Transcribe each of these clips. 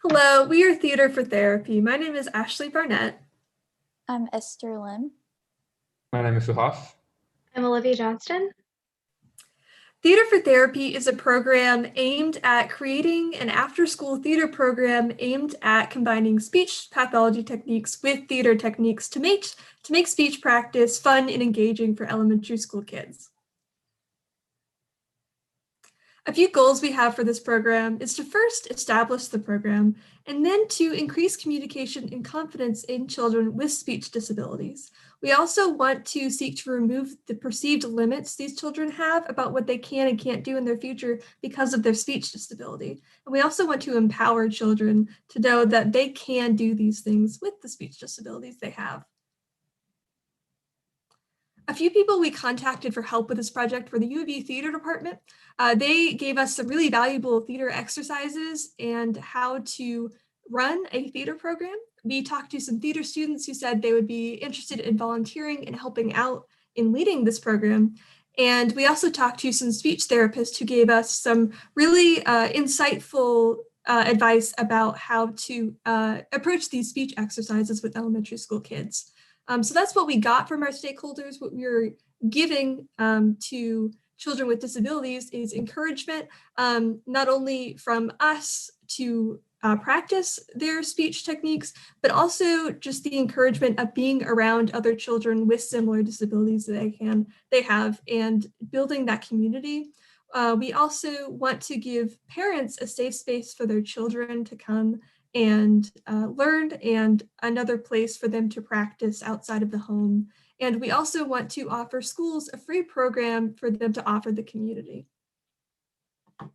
Hello, we are Theater for Therapy. My name is Ashley Barnett. I'm Esther Lim. My name is Suhas. I'm Olivia Johnston. Theater for Therapy is a program aimed at creating an after-school theater program aimed at combining speech pathology techniques with theater techniques to make speech practice fun and engaging for elementary school kids. A few goals we have for this program is to first establish the program and then to increase communication and confidence in children with speech disabilities. We also want to seek to remove the perceived limits these children have about what they can and can't do in their future because of their speech disability. And we also want to empower children to know that they can do these things with the speech disabilities they have. A few people we contacted for help with this project were the U of E Theater Department. They gave us some really valuable theater exercises and how to run a theater program. We talked to some theater students who said they would be interested in volunteering and helping out in leading this program. And we also talked to some speech therapists who gave us some really insightful advice about how to approach these speech exercises with elementary school kids. So that's what we got from our stakeholders. What we're giving to children with disabilities is encouragement, not only from us to practice their speech techniques, but also just the encouragement of being around other children with similar disabilities that they have and building that community. We also want to give parents a safe space for their children to come and learn, and another place for them to practice outside of the home. And we also want to offer schools a free program for them to offer the community. All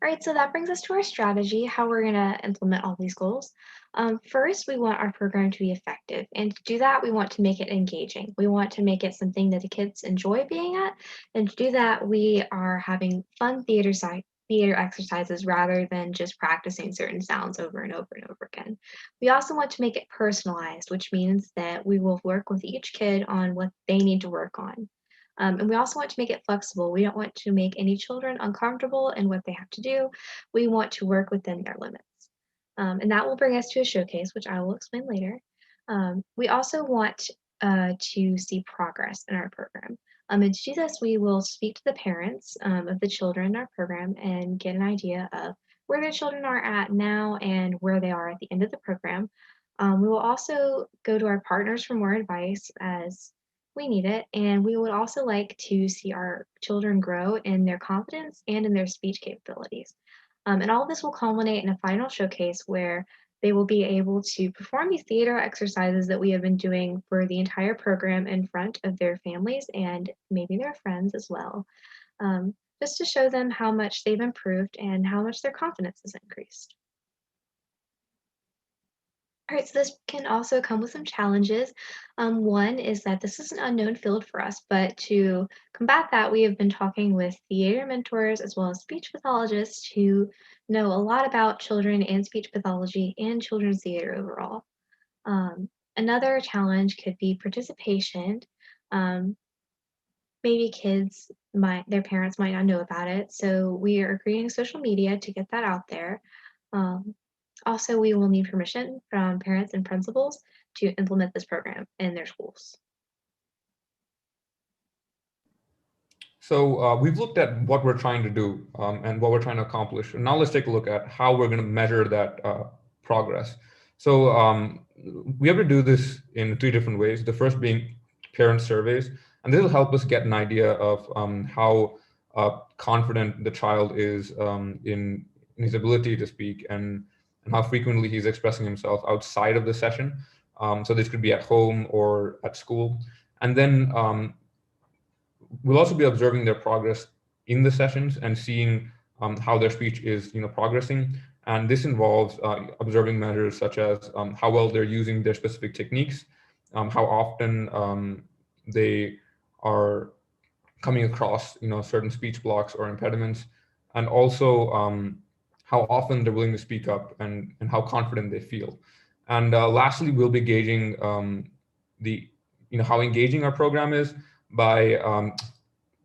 right, so that brings us to our strategy, how we're going to implement all these goals. First, we want our program to be effective. And to do that, we want to make it engaging. We want to make it something that the kids enjoy being at. And to do that, we are having fun theater exercises rather than just practicing certain sounds over and over and over again. We also want to make it personalized, which means that we will work with each kid on what they need to work on. And we also want to make it flexible. We don't want to make any children uncomfortable in what they have to do. We want to work within their limits. And that will bring us to a showcase, which I will explain later. We also want to see progress in our program. And to do this, we will speak to the parents of the children in our program and get an idea of where their children are at now and where they are at the end of the program. We will also go to our partners for more advice as we need it. And we would also like to see our children grow in their confidence and in their speech capabilities. And all of this will culminate in a final showcase where they will be able to perform these theater exercises that we have been doing for the entire program in front of their families and maybe their friends as well, just to show them how much they've improved and how much their confidence has increased. All right, so this can also come with some challenges. One is that this is an unknown field for us, but to combat that, we have been talking with theater mentors as well as speech pathologists who know a lot about children and speech pathology and children's theater overall. Another challenge could be participation. Maybe their parents might not know about it, so we are creating social media to get that out there. Also, we will need permission from parents and principals to implement this program in their schools. So we've looked at what we're trying to do and what we're trying to accomplish. And now let's take a look at how we're going to measure that progress. So we have to do this in 3 different ways. The first being parent surveys. And this will help us get an idea of how confident the child is in his ability to speak and how frequently he's expressing himself outside of the session. So this could be at home or at school. And then we'll also be observing their progress in the sessions and seeing how their speech is progressing. And this involves observing measures such as how well they're using their specific techniques, how often they are coming across certain speech blocks or impediments, and also how often they're willing to speak up and how confident they feel. And lastly, we'll be gauging how engaging our program is by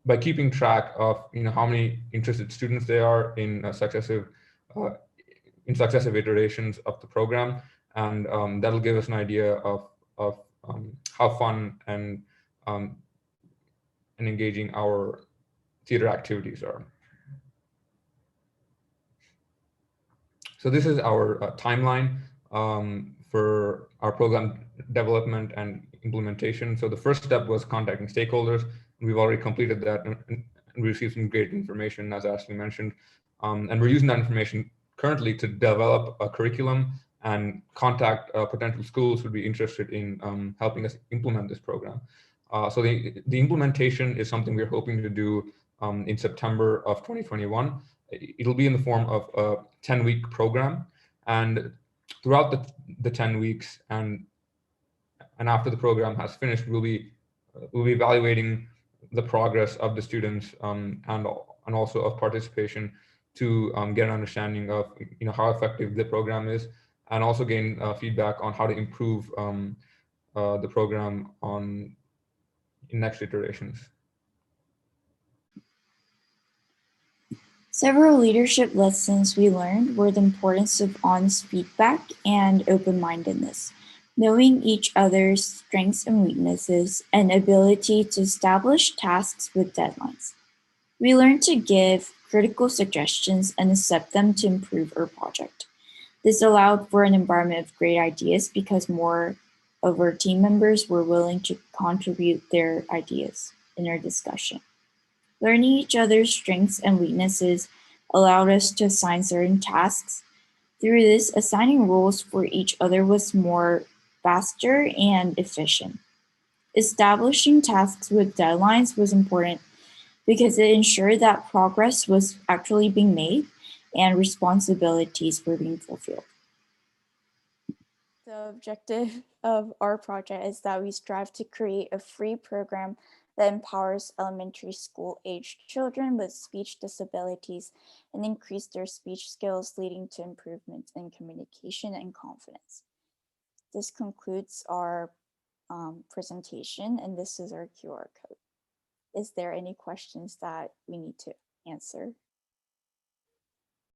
by keeping track of how many interested students there are in successive iterations of the program, and that'll give us an idea of how fun and engaging our theater activities are. So this is our timeline for our program development and implementation. So the first step was contacting stakeholders. We've already completed that and we received some great information, as Ashley mentioned. And we're using that information currently to develop a curriculum and contact potential schools who would be interested in helping us implement this program. So the implementation is something we're hoping to do in September of 2021. It'll be in the form of a 10-week program, and throughout the 10 weeks and after the program has finished, we'll be evaluating the progress of the students and also of participation to get an understanding of how effective the program is, and also gain feedback on how to improve the program in next iterations. Several leadership lessons we learned were the importance of honest feedback and open-mindedness, knowing each other's strengths and weaknesses, and ability to establish tasks with deadlines. We learned to give critical suggestions and accept them to improve our project. This allowed for an environment of great ideas because more of our team members were willing to contribute their ideas in our discussion. Learning each other's strengths and weaknesses allowed us to assign certain tasks. Through this, assigning roles for each other was more faster and efficient. Establishing tasks with deadlines was important because it ensured that progress was actually being made and responsibilities were being fulfilled. The objective of our project is that we strive to create a free program that empowers elementary school aged children with speech disabilities and increase their speech skills, leading to improvements in communication and confidence. This concludes our presentation, and this is our QR code. Is there any questions that we need to answer?